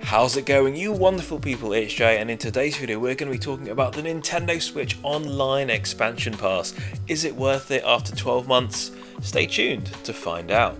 How's it going, you wonderful people? It's Jay, and in today's video we're going to be talking about the Nintendo Switch Online Expansion Pass. Is it worth it after 12 months? Stay tuned to find out.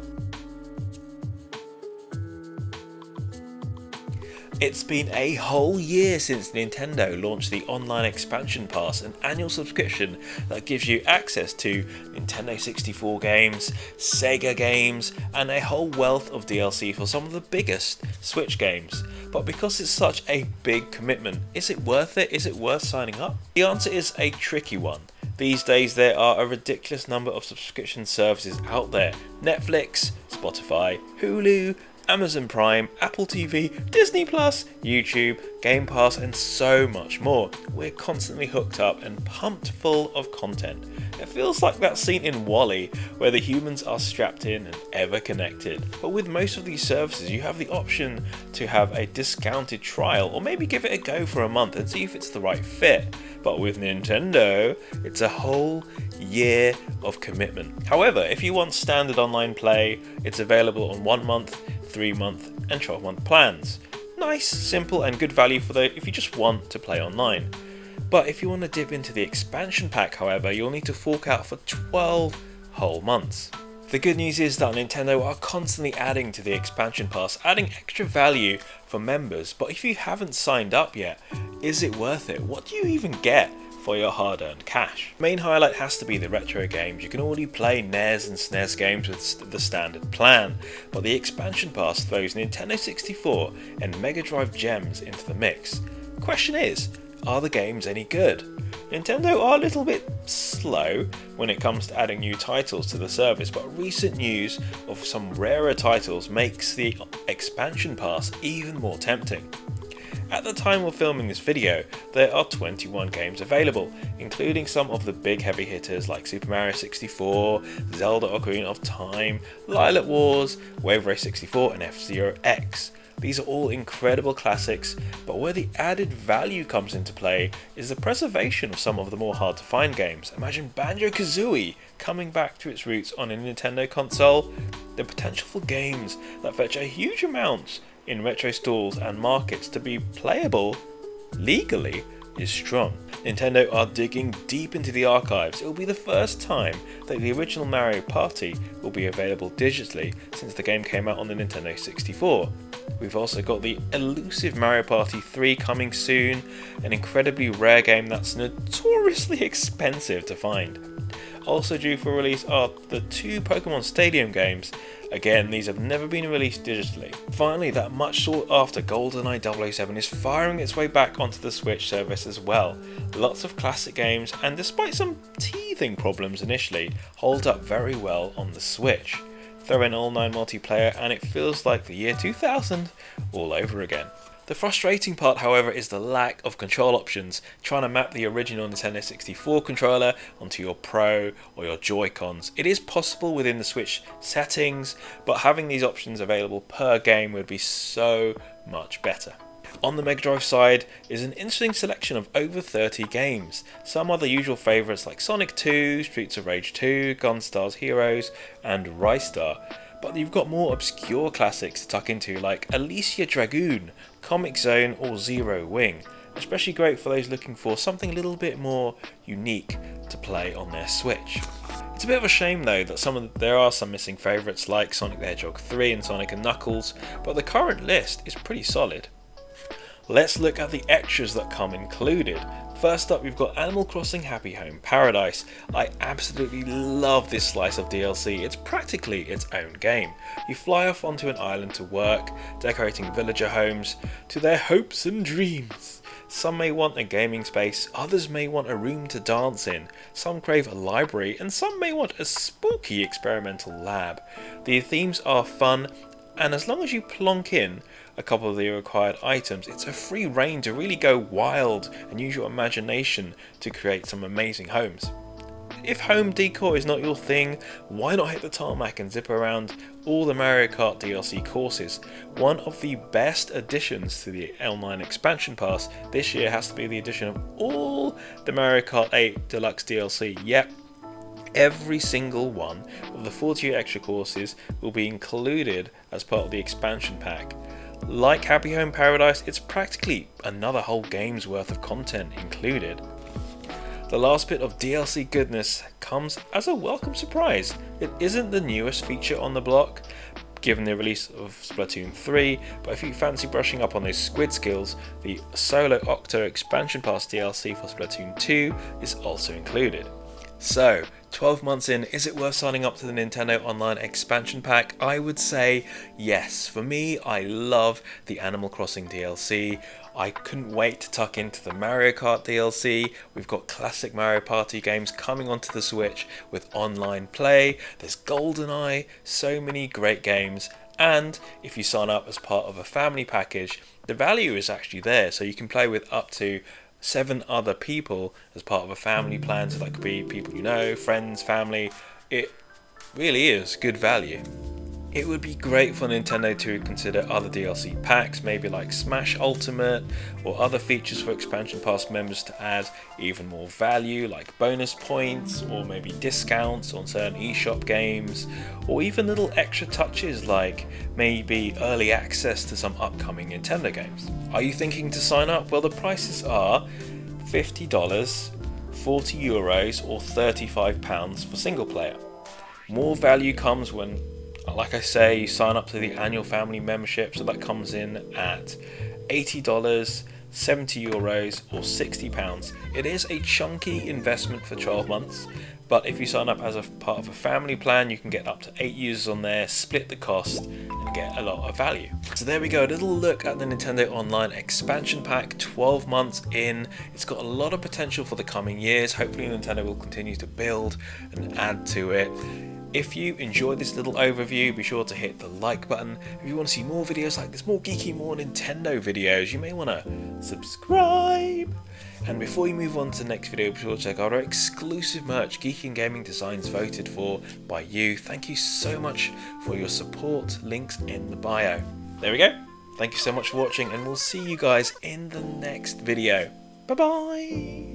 It's been a whole year since Nintendo launched the Online Expansion Pass, an annual subscription that gives you access to Nintendo 64 games, Sega games, and a whole wealth of DLC for some of the biggest Switch games. But because it's such a big commitment, is it worth it? Is it worth signing up? The answer is a tricky one. These days there are a ridiculous number of subscription services out there. Netflix, Spotify, Hulu, Amazon Prime, Apple TV, Disney Plus, YouTube, Game Pass, and so much more. We're constantly hooked up and pumped full of content. It feels like that scene in WALL-E where the humans are strapped in and ever connected. But with most of these services you have the option to have a discounted trial, or maybe give it a go for a month and see if it's the right fit. But with Nintendo, it's a whole year of commitment. However, if you want standard online play, it's available on 1 month, 3-month and 12-month plans. Nice, simple and good value for if you just want to play online. But if you want to dip into the expansion pack, however, you'll need to fork out for 12 whole months. The good news is that Nintendo are constantly adding to the expansion pass, adding extra value for members, but if you haven't signed up yet, is it worth it? What do you even get for your hard-earned cash? Main highlight has to be the retro games. You can already play NES and SNES games with the standard plan, but the expansion pass throws Nintendo 64 and Mega Drive gems into the mix. Question is, are the games any good? Nintendo are a little bit slow when it comes to adding new titles to the service, but recent news of some rarer titles makes the expansion pass even more tempting. At the time of filming this video, there are 21 games available, including some of the big heavy hitters like Super Mario 64, Zelda Ocarina of Time, Lilac Wars, Wave Race 64 and F-Zero X. These are all incredible classics, but where the added value comes into play is the preservation of some of the more hard to find games. Imagine Banjo-Kazooie coming back to its roots on a Nintendo console. The potential for games that fetch a huge amounts in retro stores and markets to be playable legally is strong. Nintendo are digging deep into the archives. It will be the first time that the original Mario Party will be available digitally since the game came out on the Nintendo 64. We've also got the elusive Mario Party 3 coming soon, an incredibly rare game that's notoriously expensive to find. Also due for release are the 2 Pokemon Stadium games. Again, these have never been released digitally. Finally, that much sought after GoldenEye 007 is firing its way back onto the Switch service as well. Lots of classic games, and despite some teething problems initially, hold up very well on the Switch. Throw in online multiplayer and it feels like the year 2000 all over again. The frustrating part, however, is the lack of control options. Trying to map the original Nintendo 64 controller onto your Pro or your Joy-Cons. It is possible within the Switch settings, but having these options available per game would be so much better. On the Mega Drive side is an interesting selection of over 30 games. Some are the usual favourites like Sonic 2, Streets of Rage 2, Gunstar's Heroes and Ristar. But you've got more obscure classics to tuck into like Alicia Dragoon, Comic Zone or Zero Wing, especially great for those looking for something a little bit more unique to play on their Switch. It's a bit of a shame though that there are some missing favourites like Sonic the Hedgehog 3 and Sonic and Knuckles, but the current list is pretty solid. Let's look at the extras that come included. First up, we've got Animal Crossing Happy Home Paradise. I absolutely love this slice of DLC. It's practically its own game. You fly off onto an island to work, decorating villager homes to their hopes and dreams. Some may want a gaming space, others may want a room to dance in, some crave a library, and some may want a spooky experimental lab. The themes are fun, and as long as you plonk in a couple of the required items, it's a free rein to really go wild and use your imagination to create some amazing homes. If home decor is not your thing, why not hit the tarmac and zip around all the Mario Kart DLC courses? One of the best additions to the online expansion pass this year has to be the addition of all the Mario Kart 8 Deluxe DLC. Yep, every single one of the 48 extra courses will be included as part of the expansion pack. Like Happy Home Paradise, it's practically another whole game's worth of content included. The last bit of DLC goodness comes as a welcome surprise. It isn't the newest feature on the block, given the release of Splatoon 3, but if you fancy brushing up on those squid skills, the Solo Octo Expansion Pass DLC for Splatoon 2 is also included. So, 12 months in, is it worth signing up to the Nintendo Online Expansion Pack? I would say yes. For me, I love the Animal Crossing DLC. I couldn't wait to tuck into the Mario Kart DLC. We've got classic Mario Party games coming onto the Switch with online play. There's GoldenEye, so many great games. And if you sign up as part of a family package, the value is actually there. So you can play with up to 7 other people as part of a family plan. So that could be people you know, friends, family. It really is good value. It would be great for Nintendo to consider other DLC packs, maybe like Smash Ultimate, or other features for Expansion Pass members to add even more value, like bonus points, or maybe discounts on certain eShop games, or even little extra touches like maybe early access to some upcoming Nintendo games. Are you thinking to sign up? Well, the prices are $50, €40, or £35 for single player. More value comes when, like I say, you sign up to the annual family membership, so that comes in at $80, €70 or £60. It is a chunky investment for 12 months, but if you sign up as a part of a family plan, you can get up to 8 users on there, split the cost, and get a lot of value. So there we go, a little look at the Nintendo Online Expansion Pack, 12 months in. It's got a lot of potential for the coming years. Hopefully Nintendo will continue to build and add to it. If you enjoyed this little overview, be sure to hit the like button. If you want to see more videos like this, more geeky, more Nintendo videos, you may want to subscribe. And before you move on to the next video, be sure to check out our exclusive merch, Geeky and Gaming Designs, voted for by you. Thank you so much for your support. Links in the bio. There we go. Thank you so much for watching, and we'll see you guys in the next video. Bye bye.